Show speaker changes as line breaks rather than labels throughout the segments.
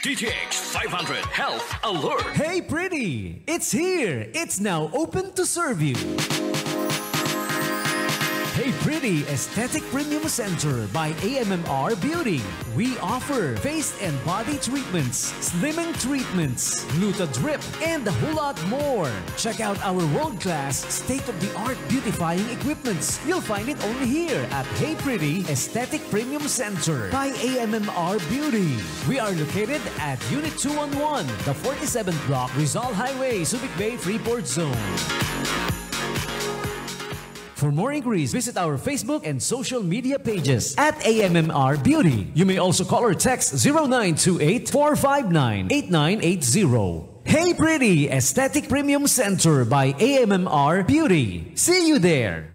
DTX 500 Health Alert.
Hey pretty, it's here. It's now open to serve you. Hey Pretty Aesthetic Premium Center by AMMR Beauty. We offer face and body treatments, slimming treatments, gluta drip, and a whole lot more. Check out our world-class, state-of-the-art beautifying equipments. You'll find it only here at Hey Pretty Aesthetic Premium Center by AMMR Beauty. We are located at Unit 211, the 47th Block, Rizal Highway, Subic Bay, Freeport Zone. For more inquiries, visit our Facebook and social media pages at AMMR Beauty. You may also call or text 0928-459-8980. Hey Pretty Aesthetic Premium Center by AMMR Beauty. See you there!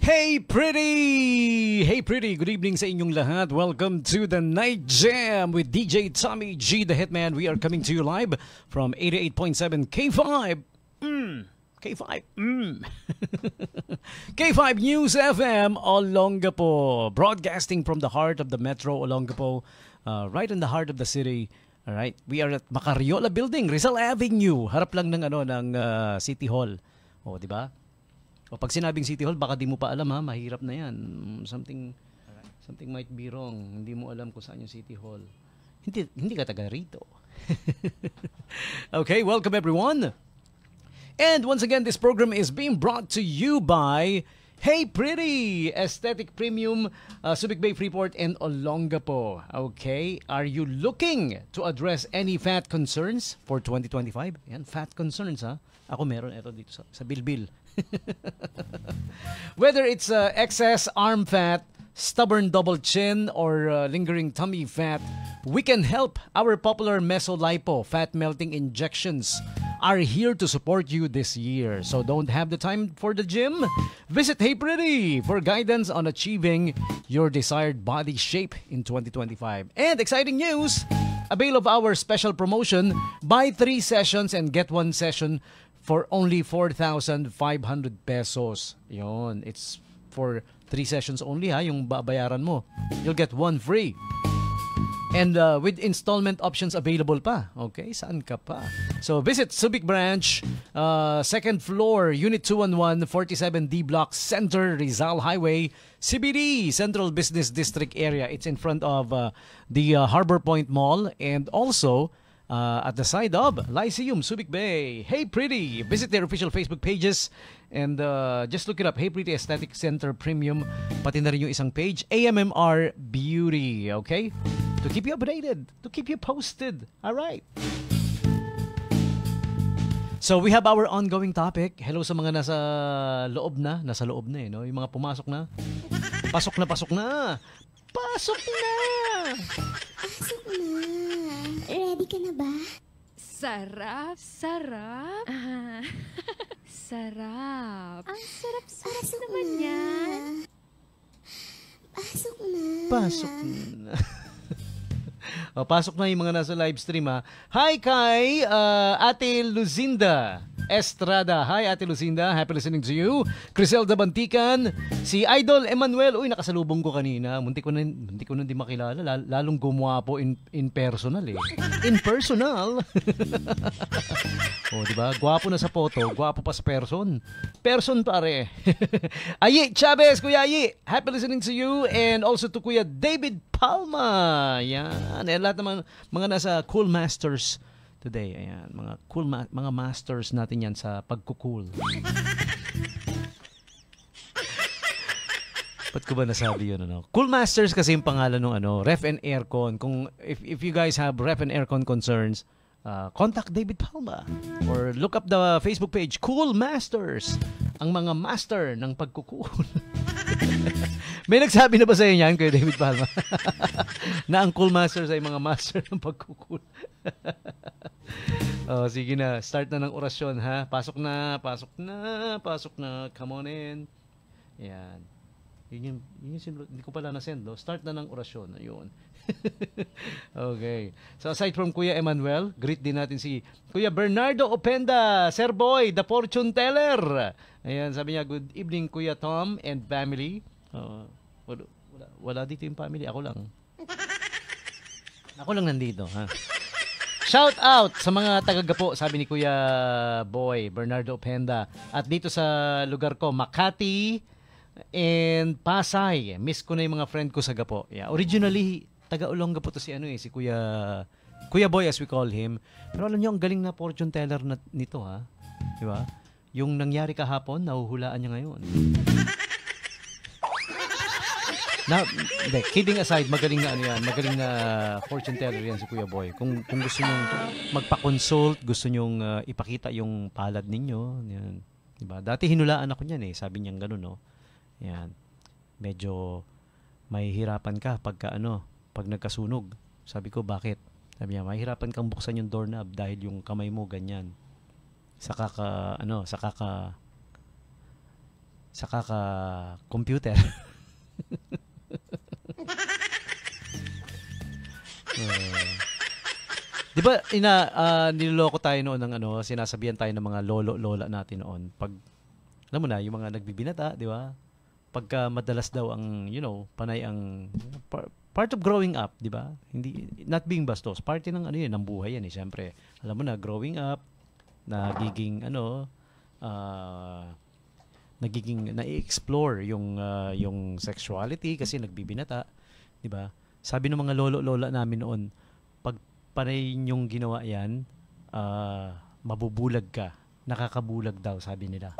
Hey Pretty! Hey Pretty! Good evening sa inyong lahat. Welcome to the Night Jam with DJ Tommy G, the Hitman. We are coming to you live from 88.7 K5. K5. K5 News FM, Olongapo. Broadcasting from the heart of the Metro, Olongapo. Right in the heart of the city. Alright, we are at Macariola Building, Rizal Avenue. Harap lang ng, ng City Hall. O, di ba? O pag sinabing City Hall, baka di mo pa alam ha, mahirap na yan. Something might be wrong. Hindi mo alam kung saan yung City Hall. Hindi ka taga rito. Okay, welcome everyone. And once again, this program is being brought to you by Hey Pretty Aesthetic Premium, Subic Bay, Freeport, and Olongapo. Okay, are you looking to address any fat concerns for 2025? Yan, fat concerns ha. Ako meron ito dito sa Bilbil. Whether it's excess arm fat, stubborn double chin, or lingering tummy fat, we can help. Our popular Mesolipo fat melting injections are here to support you this year. So don't have the time for the gym? Visit Hey Pretty for guidance on achieving your desired body shape in 2025. And exciting news! Avail of our special promotion, buy 3 sessions and get 1 session for only 4,500 pesos. Yon, it's for 3 sessions only ha, yung babayaran mo. You'll get 1 free. And with installment options available pa. Okay, saan ka pa? So visit Subic Branch, 2nd floor, Unit 211, 47D Block, Center, Rizal Highway, CBD, Central Business District area. It's in front of the Harbor Point Mall, and also at the side of Lyceum, Subic Bay. Hey Pretty! Visit their official Facebook pages and just look it up. Hey Pretty Aesthetic Center Premium. Pati na rin yung isang page, AMMR Beauty. Okay? To keep you updated, to keep you posted. Alright. So we have our ongoing topic. Hello sa mga nasa loob na. Nasa loob na no? Yung mga pumasok na. Pasok na, pasok na! Pasok na!
Pasok na. Ready ka na ba?
Sarap, sarap. Sarap.
Ang sarap-sarap
naman yan.
Pasok na.
Pasok na. Pasok na yung mga nasa live stream ha. Hi kay Ate Lucinda Estrada. Hi Ate Lucinda, happy listening to you. Criselda Bantikan, si Idol Emmanuel. Uy, nakasalubong ko kanina. Muntik ko na di makilala. Lalong gumwapo in personal eh. In personal. Oh, di ba? Gwapo na sa photo, gwapo pa sa person. Person pare. Ayi Chavez, Kuya Ayi, happy listening to you, and also to Kuya David Palma. Yan. Eh, lahat ng mga nasa Cool Masters today. Ayan, mga cool mga masters natin yan sa pagkukul. Ba't ko ba nasabi yun? Ano? Cool Masters kasi yung pangalan ng Ref and Aircon. Kung if you guys have Ref and Aircon concerns, contact David Palma or look up the Facebook page Cool Masters, ang mga master ng pagkukul. May nagsabi na ba sa inyo yan kay David Palma? Na ang Cool Masters ay mga master ng pagkukul. Oh, sige na, start na ng orasyon ha. Pasok na, pasok na, pasok na. Come on in. Yan. Yun yung hindi ko pala na-send. Start na ng orasyon. Ayun. Okay. So aside from Kuya Emmanuel, greet din natin si Kuya Bernardo Openda, Sir Boy, the fortune teller. Ayan, sabi niya, good evening Kuya Tom and family. Wala dito yung family, ako lang. Ako lang nandito, ha. Shout out sa mga taga-Gapo, sabi ni Kuya Boy, Bernardo Openda. At dito sa lugar ko, Makati and Pasay. Miss ko na yung mga friend ko sa Gapo. Yeah, originally, taga-Olongapo to si si Kuya Boy as we call him. Pero alam niyo, ang galing na fortune teller nito, ha. Di ba? Yung nangyari kahapon, nahuhulaan niya ngayon. Kidding aside, magaling na magaling na fortune teller yan si Kuya Boy. Kung gusto niyo magpa-consult, gusto niyo ipakita yung palad ninyo, yan. Diba? Dati hinulaan ako niyan sabi niya gano'n, no. Yan. Medyo mahihirapan ka pag nagkasunog. Sabi ko, bakit? Sabi niya, mahihirapan kang buksan yung doorknob dahil yung kamay mo ganyan. Saka ka computer. Di ba niloloko tayo noon ng sinasabihan tayo ng mga lolo-lola natin noon. Pag alam mo na yung mga nagbibinata, di ba? Pagka madalas daw ang panay ang part of growing up, di ba? Hindi not being bastos, parte ng ng buhay yan Siyempre, alam mo na growing up, nagiging na-explore yung sexuality kasi nagbibinata, 'di ba? Sabi ng mga lolo-lola namin noon, pag panay yung ginawa 'yan, mabubulag ka. Nakakabulag daw, sabi nila.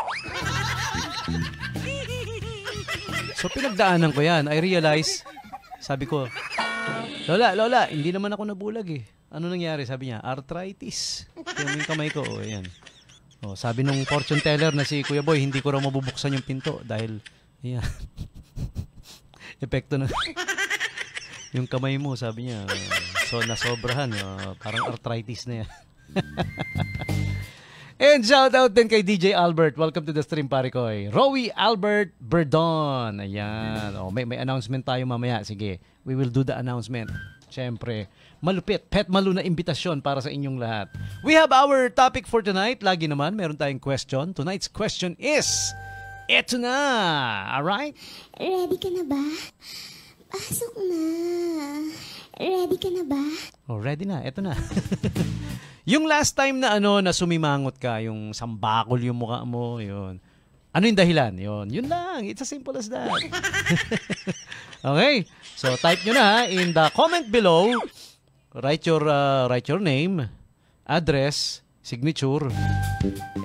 So pinagdaanan ko 'yan. I realize, sabi ko, Lola, hindi naman ako nabulag Ano nangyari? Sabi niya, arthritis. Yung kamay ko, ayan. Sabi nung fortune teller na si Kuya Boy, hindi ko raw mabubuksan yung pinto dahil ayan. Epekto na. Yung kamay mo, sabi niya, nasobrahan, parang arthritis na yan. And shout out din kay DJ Albert. Welcome to the stream, pare ko. Rowie Albert Berdon. Ayan. May announcement tayo mamaya. Sige, we will do the announcement. Siyempre, malupit, pet malu na imbitasyon para sa inyong lahat. We have our topic for tonight. Lagi naman, meron tayong question. Tonight's question is, eto na. Alright?
Ready ka na ba? Pasok na. Ready ka na ba?
Ready na. Eto na. Yung last time na na sumimangot ka, yung sambakol yung mukha mo, yun. Ano yung dahilan? Yun lang. It's as simple as that. Okay. So, type nyo na in the comment below. Write your name, address, signature,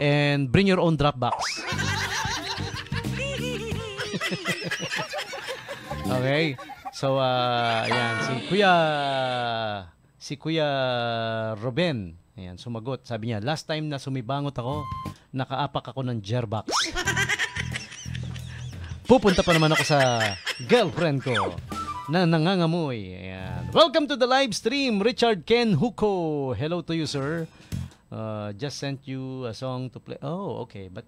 and bring your own Dropbox. Okay. So, ayan. Si Kuya Ruben. Ayan, sumagot. Sabi niya, last time na sumibangot ako, nakaapak ako ng Jerbox. Pupunta pa naman ako sa girlfriend ko na nangangamoy. Ayan. Welcome to the live stream, Richard Ken Huko. Hello to you, sir. Just sent you a song to play. Oh, okay. But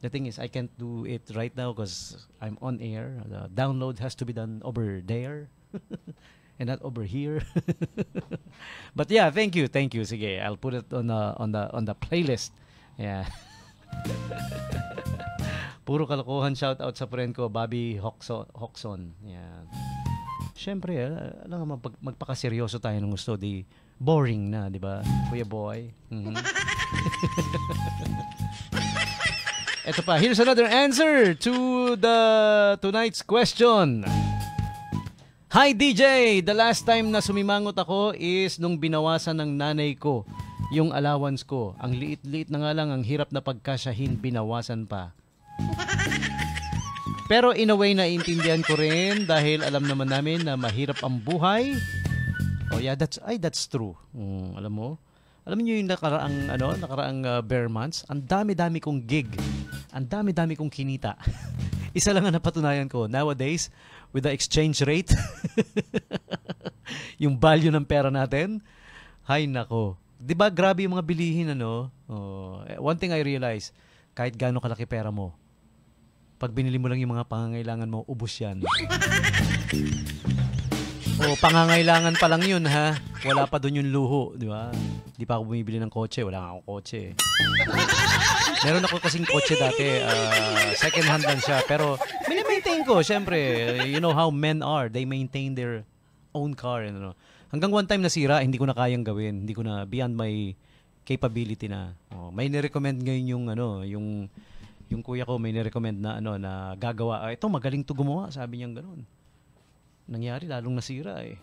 the thing is, I can't do it right now because I'm on air. The download has to be done over there. And not over here. But yeah, thank you. Sige, I'll put it on the playlist. Yeah. Puro kalokohan, shout out sa friend ko, Bobby Hoxon. Yeah. Syempre, alam nga magpakaseryoso tayo ng gusto, di boring na, di ba? Kuya Boy. Mm-hmm. Ito pa, here's another answer to tonight's question. Hi DJ! The last time na sumimangot ako is nung binawasan ng nanay ko yung allowance ko. Ang liit-liit na nga lang, ang hirap na pagkasyahin, binawasan pa. Pero in a way, naiintindihan ko rin dahil alam naman namin na mahirap ang buhay. Oh yeah, that's true. Alam niyo yung nakaraang bare months, ang dami-dami kong gig. Ang dami-dami kong kinita. Isa lang ang napatunayan ko. Nowadays, with the exchange rate, yung value ng pera natin, hay nako. 'Di ba grabe yung mga bilihin one thing I realize, kahit gaano kalaki pera mo, pag binili mo lang yung mga pangangailangan mo, ubos yan. O pangangailangan pa lang yun, ha? Wala pa doon yung luho, di ba? Di pa ako bumibili ng kotse, wala nga akong kotse. Meron ako kasing kotse dati, second hand lang siya, pero mini-maintain ko, syempre. You know how men are, they maintain their own car. You know? Hanggang one time nasira, hindi ko na kayang gawin, hindi ko na, beyond my capability na. Oh, may ni-recommend ngayon yung kuya ko, may ni-recommend na na gagawa. Ito magaling to gumawa, sabi niya ganoon. Nangyari lalong nasira eh.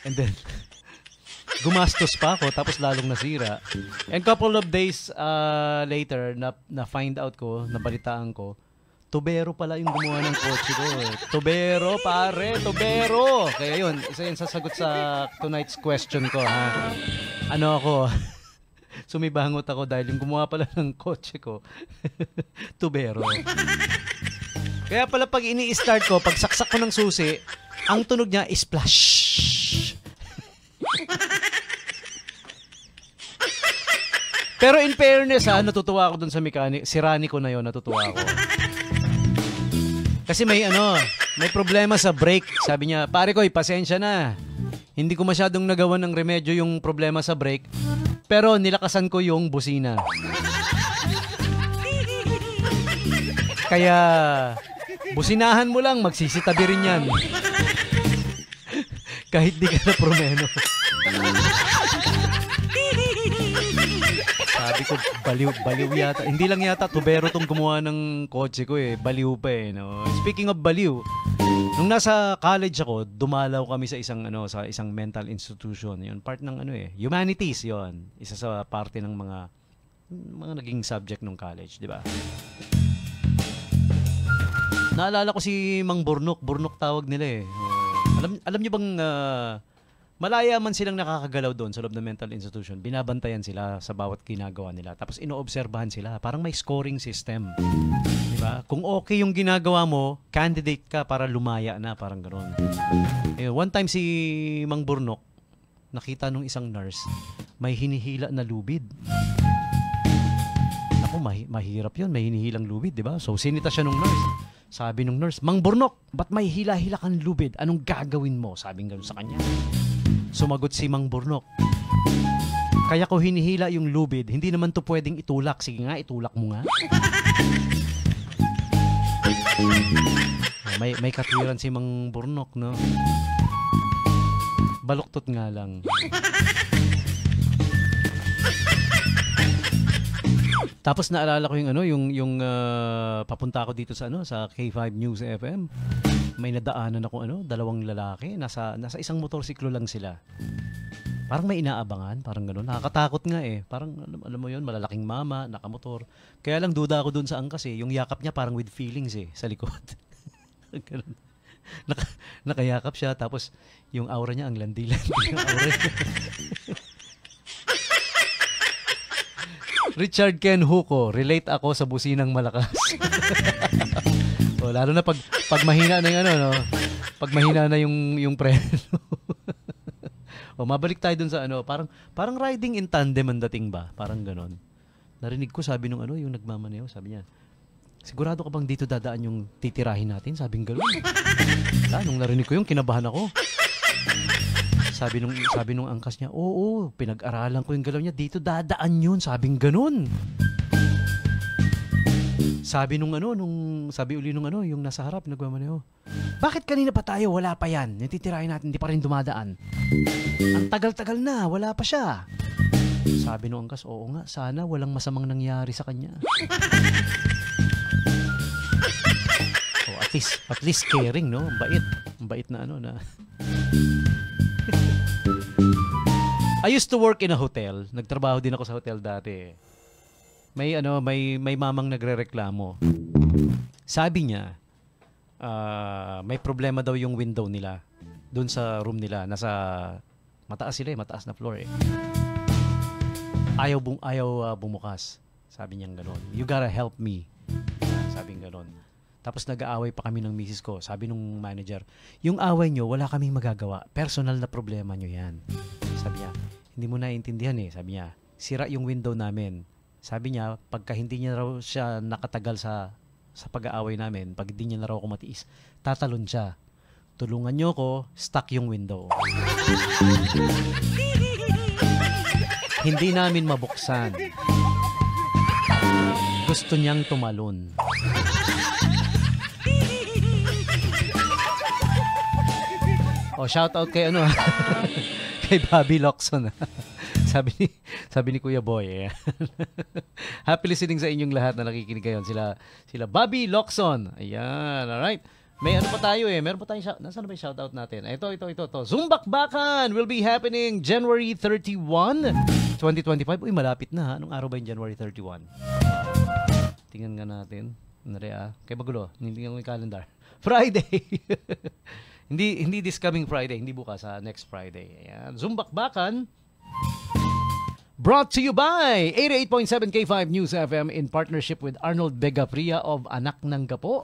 And then gumastos pa ako tapos lalong nasira. And couple of days later na find out ko, nabalitaan ko, tubero pala yung gumawa ng kotse ko. Tubero, pare, tubero. Kaya yun, isa yung sasagot sa tonight's question ko, ha. Ano ako? Sumibangot ako dahil yung gumawa pala ng kotse ko, tubero. Kaya pala pag ini-start ko, pag saksak ko ng susi, ang tunog niya is splash. Pero in fairness, natutuwa ako dun sa mechanic. Si Rani ko na yun, natutuwa ako. Kasi may problema sa brake. Sabi niya, pare ko, pasensya na. Hindi ko masyadong nagawa ng remedyo yung problema sa brake. Pero nilakasan ko yung busina. Kaya businahan mo lang, magsisitabi rin yan. Kahit di ka na promeno. Sabi ko, baliw yata. Hindi lang yata tubero tong gumawa ng kotse ko eh. Baliw pa eh. No? Speaking of baliw, nung nasa college ako, dumalaw kami sa isang mental institution. Yun, part ng humanities yon. Isa sa parte ng mga naging subject ng college, di ba? Naalala ko si Mang Burnok. Burnok tawag nila eh. Alam niyo bang malaya man silang nakakagalaw doon sa loob ng mental institution. Binabantayan sila sa bawat ginagawa nila. Tapos inoobserbahan sila. Parang may scoring system. Diba? Kung okay yung ginagawa mo, candidate ka para lumaya na. Parang gano'n. One time si Mang Burnok, nakita nung isang nurse, may hinihila na lubid. Naku, mahirap yun. May hinihilang lubid, diba? So sinita siya nung nurse. Sabi nung nurse, Mang Burnok, ba't may hila-hila kang lubid? Anong gagawin mo? Sabing gano'n sa kanya. Sumagot si Mang Burnok, kaya ko hinihila yung lubid, hindi naman to pwedeng itulak. Sige nga, itulak mo nga. May katwiran si Mang Burnok, no? Baluktot nga lang. Tapos naalala ko yung papunta ako dito sa K5 News FM. May nadaanan ako dalawang lalaki, nasa isang motorsiklo lang sila. Parang may inaabangan, parang gano'n. Nakakatakot nga eh. Parang alam mo 'yun, malalaking mama, nakamotor. Kaya lang duda ako doon sa angkas eh. Yung yakap niya parang with feelings eh sa likod. Ganun. Nakayakap siya tapos yung aura niya ang landi-landi yung aura niya. Richard Ken Huko, relate ako sa businang malakas. Lalo na pag mahina na yung pag mahina na yung preno. Mabalik tayo dun sa parang riding in tandem ang dating ba? Parang ganon. Narinig ko sabi nung yung nagmamaneho, sabi niya, sigurado ka bang dito dadaan yung titirahin natin? Sabing ganon. Nung narinig ko yung kinabahan ako. Sabi nung angkas niya, oo, pinag-aralan ko yung galaw niya, dito dadaan yun, sabing ganun. Sabi sabi uli nung yung nasa harap, nagmamaneho, bakit kanina pa tayo, wala pa yan, nititirahin natin, hindi pa rin dumadaan. Ang tagal-tagal na, wala pa siya. Sabi nung angkas, oo nga, sana walang masamang nangyari sa kanya. At least caring, no? Ang bait na na. I used to work in a hotel. Nagtrabaho din ako sa hotel dati. May mamang nagrereklamo. Sabi niya, may problema daw yung window nila doon sa room nila. Nasa mataas sila, mataas na floor eh. Ayaw bumukas. Sabi niya gano'n. You gotta help me. Sabi niya gano'n. Tapos nag-aaway pa kami ng misis ko. Sabi nung manager, yung away nyo, wala kaming magagawa. Personal na problema nyo yan. Sabi niya, hindi mo naiintindihan eh. Sabi niya, sira yung window namin. Sabi niya, pagka hindi niya raw siya nakatagal sa pag-aaway namin, pag hindi niya na raw ako matiis, tatalon siya. tulungan nyo ko, stuck yung window. Hindi namin mabuksan. Gusto niyang tumalon. Oh, shout out kay kay Bobby Locson. Sabi ni Kuya Boy. Happy listening sa inyong lahat na nakikinig ngayon. Sila Bobby Locson. Ayan, alright. May ano pa tayo meron pa tayong nasaan na ba yung shoutout natin? Ito. Zumbakbakan will be happening January 31, 2025. Uy, malapit na ha. Anong araw ba yung January 31? Tingnan nga natin. Kay magulo. Hindi nga yung calendar. Friday. hindi this coming Friday. Hindi bukas ha. Next Friday. Ayan. Zumbakbakan. Brought to you by 88.7 K5 News FM in partnership with Arnold Begapria of Anak ng Gapo.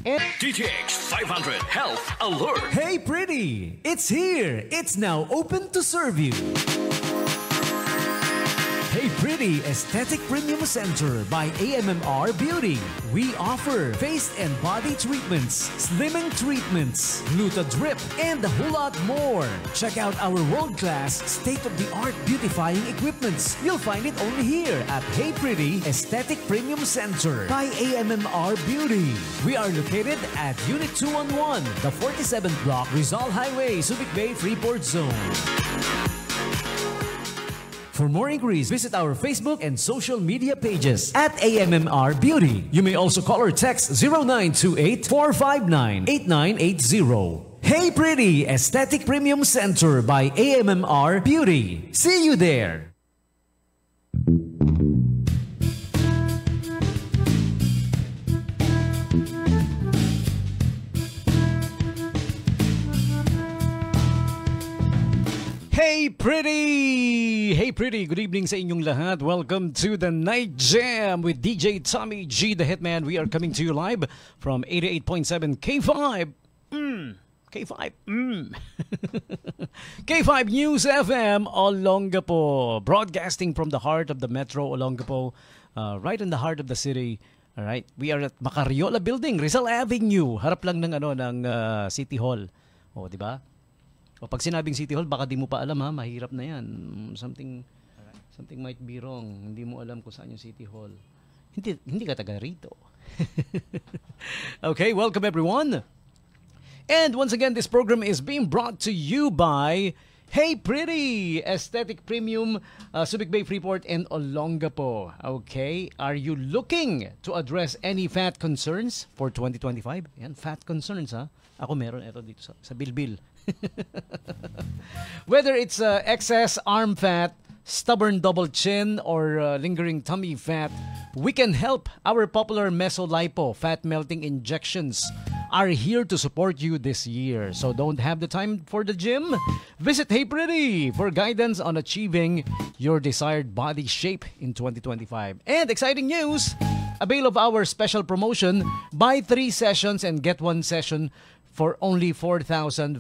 And
DTH 500 Health Alert.
Hey pretty, it's here. It's now open to serve you. Hey Pretty Aesthetic Premium Center by AMMR Beauty. We offer face and body treatments, slimming treatments, gluta drip, and a whole lot more. Check out our world-class, state-of-the-art beautifying equipments. You'll find it only here at Hey Pretty Aesthetic Premium Center by AMMR Beauty. We are located at Unit 211, the 47th Block, Rizal Highway, Subic Bay, Freeport Zone. For more inquiries, visit our Facebook and social media pages at AMMR Beauty. You may also call or text 0928-459-8980. Hey Pretty Aesthetic Premium Center by AMMR Beauty. See you there!
Hey Pretty! Hey Pretty! Good evening sa inyong lahat. Welcome to the Night Jam with DJ Tommy G, the Hitman. We are coming to you live from 88.7 K5. K5. K5 News FM, Olongapo. Broadcasting from the heart of the Metro Olongapo, right in the heart of the city. All right. We are at Macariola Building, Rizal Avenue. Harap lang ng City Hall. Oh, di ba? O pag sinabing City Hall, baka di mo pa alam ha, mahirap na yan. Something might be wrong. Hindi mo alam kung saan yung City Hall. Hindi ka taga rito. Okay, welcome everyone. And once again, this program is being brought to you by Hey Pretty Aesthetic Premium, Subic Bay, Freeport, and Olongapo. Okay, are you looking to address any fat concerns for 2025? Yan, fat concerns ha. Ako meron ito dito sa Bilbil. Whether it's excess arm fat, stubborn double chin, or lingering tummy fat, we can help. Our popular Mesolipo fat melting injections are here to support you this year. So don't have the time for the gym? Visit Hey Pretty for guidance on achieving your desired body shape in 2025. And exciting news! Avail of our special promotion, buy 3 sessions and get 1 session for only 4,500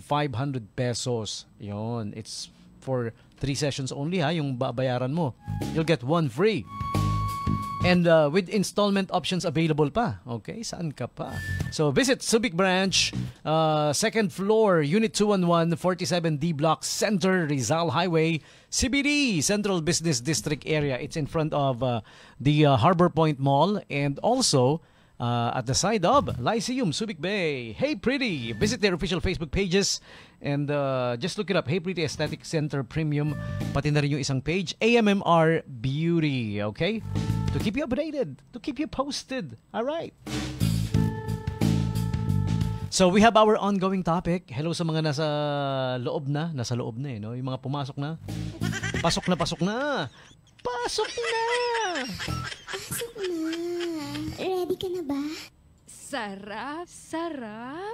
pesos. Yon, it's for 3 sessions only ha, yung babayaran mo. You'll get 1 free. And with installment options available pa. Okay, saan ka pa? So visit Subic Branch, 2nd floor, Unit 211, 47D Block, Center, Rizal Highway, CBD, Central Business District area. It's in front of the Harbor Point Mall, and also at the side of Lyceum, Subic Bay. Hey Pretty! Visit their official Facebook pages and just look it up. Hey Pretty Aesthetic Center Premium. Pati na rin yung isang page, AMMR Beauty. Okay? To keep you updated. To keep you posted. Alright. So we have our ongoing topic. Hello sa mga nasa loob na. Nasa loob na no? Yung mga pumasok na. Pasok na! Pasok na!
Pasok na! Ready ka na ba?
Sarap. Sarap.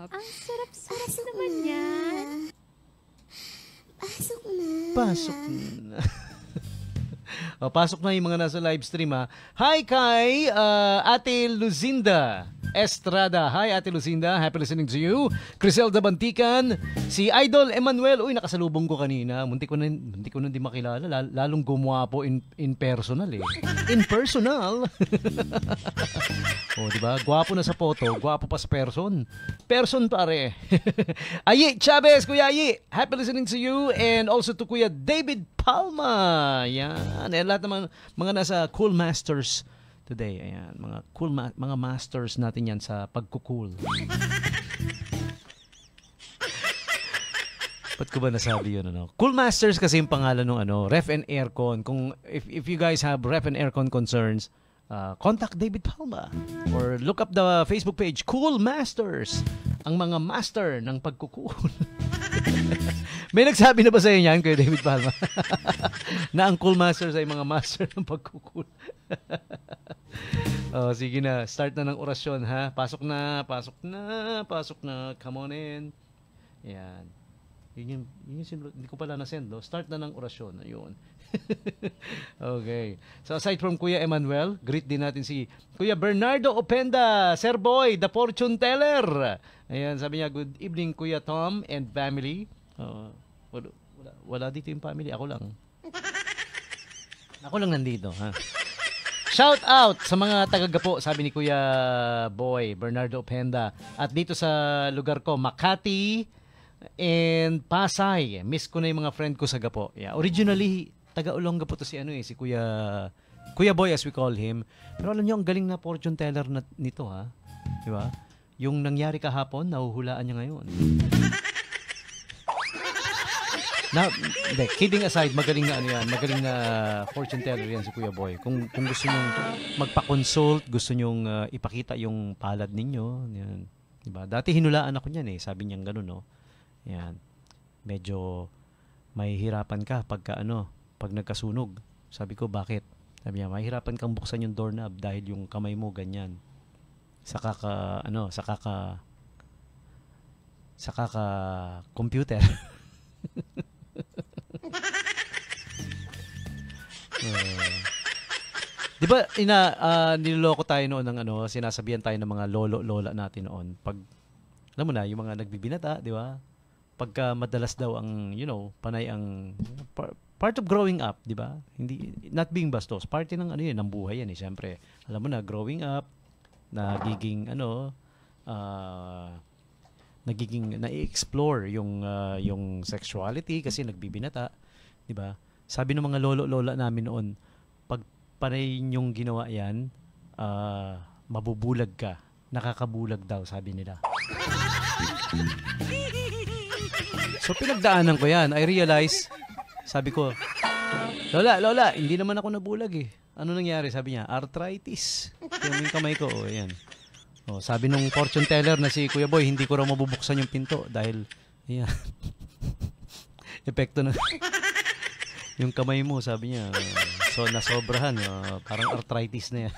Ang sarap-sarap naman yan.
Pasok na.
Pasok na. Pasok na yung mga nasa live stream ha. Hi kay Ate Luzinda Estrada. Hi, Ate Lucinda. Happy listening to you. Criselda Bantikan. Si Idol Emmanuel. Uy, nakasalubong ko kanina. Munti ko na di makilala. Lalong gumawa po in personal eh. In personal. Diba? Gwapo na sa photo. Gwapo pa sa person. Person pare. Ayi Chavez, Kuya Ayi. Happy listening to you. And also to Kuya David Palma. Yan. Eh, lahat ng mga nasa Cool Masters today. Ayan. Mga cool mga masters natin yan sa pagkukul. Ba't ko ba nasabi yun? Ano? Cool Masters kasi yung pangalan ng ref and aircon. Kung if you guys have ref and aircon concerns, contact David Palma or look up the Facebook page Cool Masters, ang mga master ng pagkukul. May nagsabi na ba sa inyo yan kay David Palma? Na ang Cool Masters ay mga master ng pagkukul. Sige na, start na ng orasyon ha. Pasok na. Come on in. Yan. Yun hindi ko pala na-send. Start na ng orasyon. Ayun. Okay. So aside from Kuya Emmanuel, greet din natin si Kuya Bernardo Openda, Sir Boy, the fortune teller. Ayan, sabi niya, good evening Kuya Tom and family. Wala dito yung family, ako lang. Ako lang nandito, ha. Shout out sa mga taga-Gapo, sabi ni Kuya Boy, Bernardo Openda. At dito sa lugar ko, Makati and Pasay. Miss ko na yung mga friend ko sa Gapo. Yeah, originally taga-Olongapo to si si Kuya Boy as we call him. Pero alam niyo ang galing na fortune teller nito ha. Di ba? Yung nangyari kahapon, nahuhulaan niya ngayon. Kidding aside, magaling na fortune teller yan si Kuya Boy. Kung gusto niyo magpa-consult, gusto niyo ipakita yung palad ninyo, yan. Di ba? Dati hinulaan ako niyan sabi niya gano'n, no. Yan. Medyo mahihirapan ka pag nagkasunog. Sabi ko, bakit? Sabi niya, mahirapan kang buksan yung doorknob dahil yung kamay mo ganyan. Saka ka computer. Di ba niloloko tayo noon ng sinasabihan tayo ng mga lola natin noon. Pag alam mo na yung mga nagbibinata, di ba? Pagka madalas daw ang panay ang part of growing up, di ba? Hindi not being bastos, parte ng ng buhay yan siyempre. Alam mo na growing up, nagiging na-explore yung sexuality kasi nagbibinata, di ba? Sabi ng mga lola namin noon, pag panay yung ginawa yan, mabubulag ka. Nakakabulag daw, sabi nila. So pinagdaanan ko yan. I realize, sabi ko, Lola, hindi naman ako nabulag Ano nangyari? Sabi niya, arthritis. Yung kamay ko, yan. Sabi nung fortune teller na si Kuya Boy, hindi ko raw mabubuksan yung pinto dahil, yan. Epekto na. Yung kamay mo, sabi niya, nasobrahan. Parang arthritis na yan.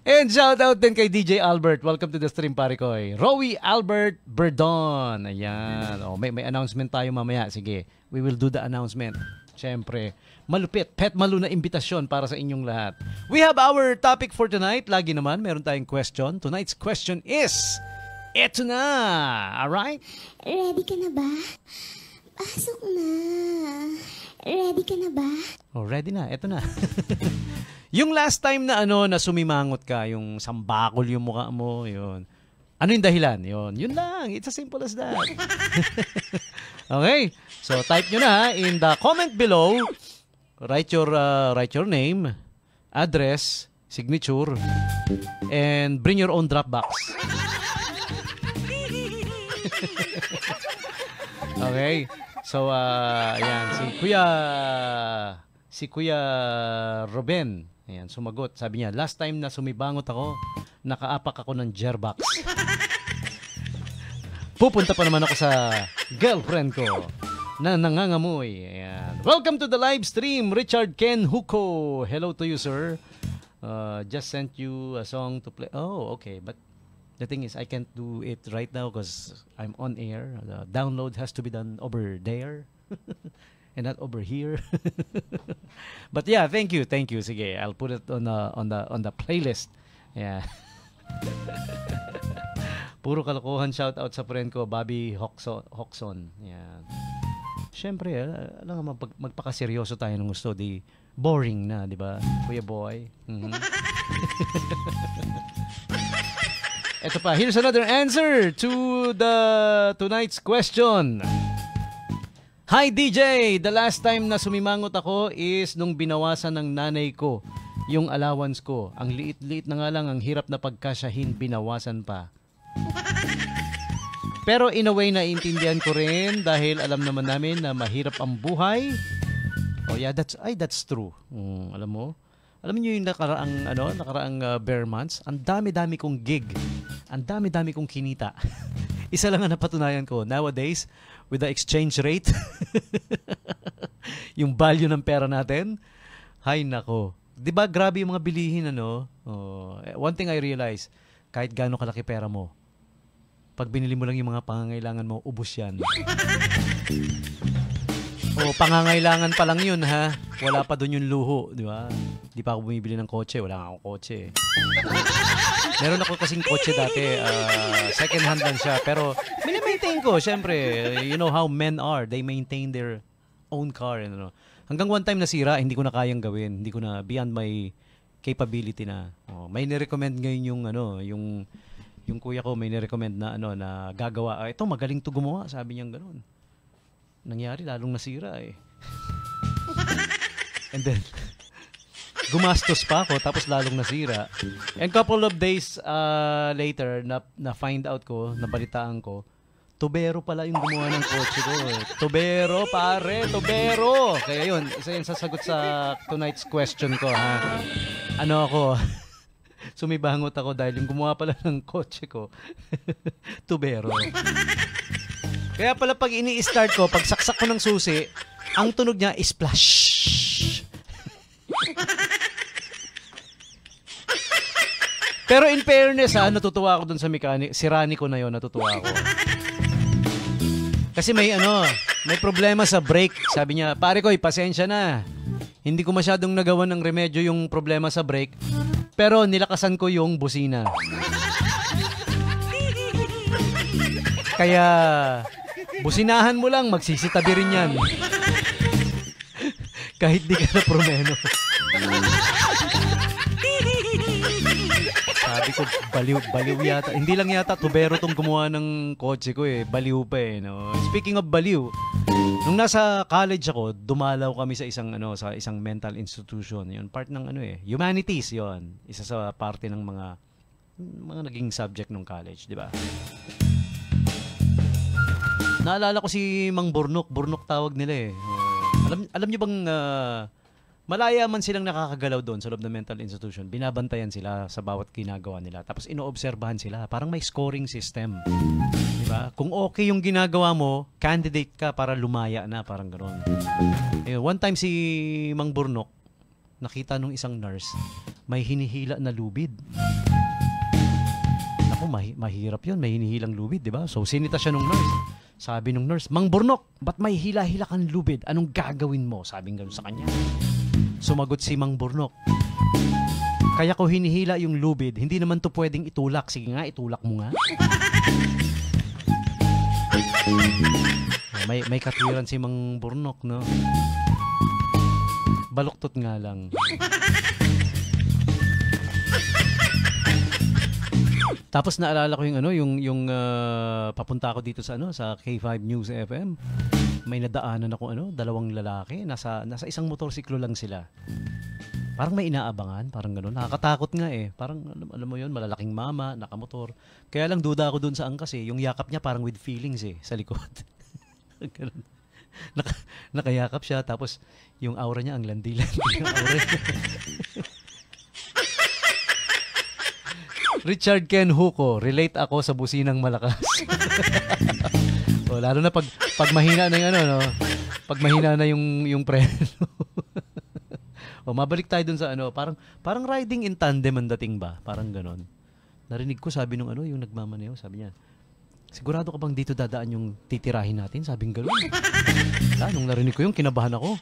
And shout out din kay DJ Albert. Welcome to the stream, pare ko. Rowie Albert Berdon. Ayan. May announcement tayo mamaya. Sige, we will do the announcement. Siyempre, malupit, pet malu na imbitasyon para sa inyong lahat. We have our topic for tonight. Lagi naman, meron tayong question. Tonight's question is, eto na. Alright?
Ready ka na ba? Pasok na. Ready ka na ba?
Ready na. Eto na. Yung last time na na sumimangot ka, yung sambakol yung mukha mo, yun. Ano yung dahilan? Yun lang. It's as simple as that. Okay. So type nyo na in the comment below. Write your name, address, signature, and bring your own Dropbox. Okay. So ayan si Kuya Ruben. Ayan, sumagot. Sabi niya, last time na sumibangot ako, nakaapak ako ng Gerbox. Pupunta pa naman ako sa girlfriend ko na nangangamoy. Ayan. Welcome to the live stream, Richard Ken Huko. Hello to you, sir. Just sent you a song to play. Oh, okay. But the thing is, I can't do it right now because I'm on air. The download has to be done over there. And not over here. But yeah, thank you. Sige, I'll put it on the playlist. Yeah. Puro kalokohan. Shout out sa friend ko, Bobby Hoxon. Yan. Siyempre, alam nga, magpakaseryoso tayo ng gusto. Di boring na, di ba? Kuya boy. Mm-hmm. Ito pa, here's another answer to tonight's question. Hi DJ! The last time na sumimangot ako is nung binawasan ng nanay ko yung allowance ko. Ang liit-liit na nga lang, ang hirap na pagkasyahin, binawasan pa. Pero in a way, naiintindihan ko rin dahil alam naman namin na mahirap ang buhay. Oh yeah, that's true. Alam niyo yung nakaraang bare months, ang dami-dami kong gig. Ang dami-dami kong kinita. Isa lang ang napatunayan ko. Nowadays, with the exchange rate, yung value ng pera natin, hay nako. 'Di ba grabe yung mga bilihin one thing I realize, kahit gaano kalaki pera mo, pag binili mo lang yung mga pangangailangan mo, ubos 'yan. Pangangailangan pa lang 'yun ha. Wala pa doon yung luho, 'di ba? Di pa ako bumibili ng kotse, wala akong kotse. Meron ako kasing kotse dati, second hand lang siya, pero mini-maintain ko, syempre. You know how men are, they maintain their own car. Hanggang one time nasira, hindi ko na kayang gawin. Hindi ko na, beyond my capability na. May nirecommend ngayon yung kuya ko, may nirecommend na, na gagawa. Ito, magaling to gumawa, sabi niya gano'n. Nangyari, lalong nasira eh. And then, gumastos pa ako, tapos lalong nasira. And couple of days later, na find out ko, nabalitaan ko, tubero pala yung gumawa ng kotse ko. Tubero, pare, tubero! Kaya yun, isa yung sasagot sa tonight's question ko, ha? Sumibangot ako dahil yung gumawa pala ng kotse ko, tubero. Kaya pala pag ini-start ko, pag saksak ko ng susi, ang tunog niya is splash. Pero in fairness natutuwa ako dun sa mechanic. Si Rani ko na yon, natutuwa ako. Kasi may problema sa brake. Sabi niya, pare ko, pasensya na. Hindi ko masyadong nagawa ng remedyo yung problema sa brake. Pero nilakasan ko yung busina. Kaya, businahan mo lang, magsisitabi rin yan. Kahit di ka na promeno. Sabi ko, baliw yata. Hindi lang yata tubero tong gumawa ng kotse ko eh. Baliw pa eh. No? Speaking of baliw, nung nasa college ako, dumalaw kami sa isang mental institution. Yun, part ng humanities yon. Isa sa parte ng mga naging subject ng college, di ba? Naalala ko si Mang Burnok tawag nila eh. Alam niyo bang malaya man silang nakakagalaw doon sa loob ng mental institution, binabantayan sila sa bawat ginagawa nila. Tapos inoobserbahan sila. Parang may scoring system. Diba? Kung okay yung ginagawa mo, candidate ka para lumaya na. Parang gano'n. One time si Mang Burnok, nakita nung isang nurse, may hinihila na lubid. Naku, mahirap yun. May hinihilang lubid, diba? So sinita siya nung nurse. Sabi nung nurse, Mang Burnok, ba't may hila-hila kang lubid? Anong gagawin mo? Sabi gano'n sa kanya. Sumagot si Mang Burnok, kaya ko hinihila yung lubid, hindi naman to pwedeng itulak. Sige nga, itulak mo nga. May katwiran si Mang Burnok, no? Baluktot nga lang. Tapos naalala ko yung papunta ako dito sa K5 News FM. May nadaanan ako dalawang lalaki, nasa isang motorsiklo lang sila. Parang may inaabangan, parang gano'n. Nakakatakot nga eh. Parang alam mo 'yun, malalaking mama, nakamotor. Kaya lang duda ako doon sa angkas eh. Yung yakap niya parang with feelings eh sa likod. Gano'n. Nakayakap siya, tapos yung aura niya ang landi-landi. Richard Ken Huko, relate ako sa businang malakas. Lalo na pag mahina na yung pag mahina na yung preno. Mabalik tayo dun sa parang riding in tandem ang dating ba? Parang ganon. Narinig ko, sabi nung yung nagmamaneho, sabi niya, sigurado ka bang dito dadaan yung titirahin natin? Sabing ganon. Nung narinig ko yung kinabahan ako.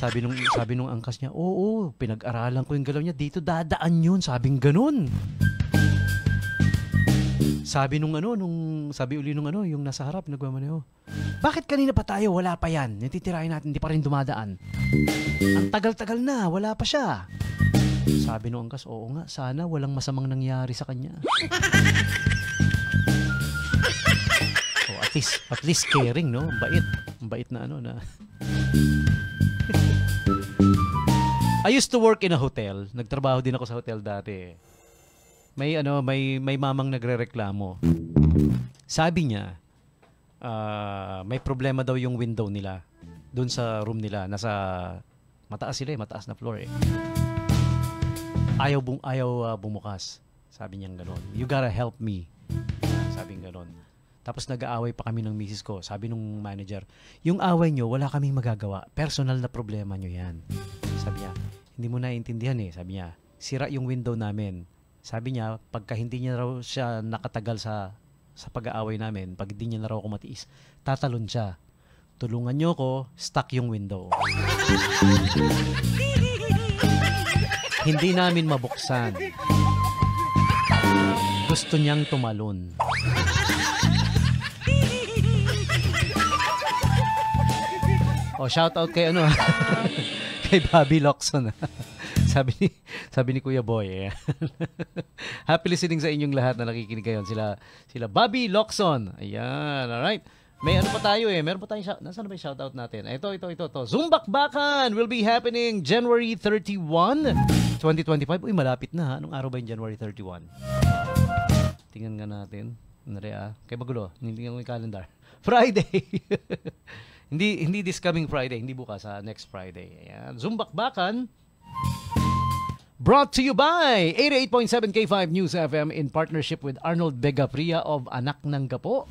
sabi nung angkas niya, oo, pinag-aralan ko yung galaw niya. Dito dadaan yun. Sabing ganun. Sabi sabi uli nung yung nasa harap, nagmamaneho. Bakit kanina pa tayo? Wala pa yan. Nititirahin natin, hindi pa rin dumadaan. Ang tagal-tagal na, wala pa siya. Sabi nung angkas, oo nga, sana walang masamang nangyari sa kanya. So, at least caring, no? Ang bait na na. I used to work in a hotel. Nagtrabaho din ako sa hotel dati. May mamang nagrereklamo. Sabi niya, may problema daw yung window nila doon sa room nila. Nasa mataas sila, mataas na floor eh. Ayaw bumukas. Sabi niya gano'n. You gotta help me. Sabi niya gano'n. Tapos nag-aaway pa kami ng misis ko. Sabi nung manager, yung away nyo, wala kaming magagawa. Personal na problema nyo yan. Sabi niya, hindi mo naiintindihan eh. Sabi niya, sira yung window namin. Sabi niya, pagka hindi niya raw siya nakatagal sa pag-aaway namin, pag hindi niya na raw ako matiis, tatalon siya. Tulungan niyo ko, stuck yung window. Hindi namin mabuksan. Gusto niyang tumalon. Shout out kay kay Bobby Locson. Sabi ni Kuya Boy. Happy listening sa inyong lahat na nakikinig ngayon. Sila Bobby Locson. Ayan, alright. May pa tayo eh. Meron pa tayong nasaan ba yung shoutout natin? Ito. Zumbakbakan will be happening January 31, 2025. Uy, malapit na ha. Anong araw ba yung January 31? Tingnan nga natin. Kay magulo. Tingnan mo yung calendar. Friday. Hindi this coming Friday. Hindi bukas ha. Next Friday. Ayan. Zumbakbakan. Brought to you by 88.7 K5 News FM in partnership with Arnold Vega Fria of Anak ng Gapo.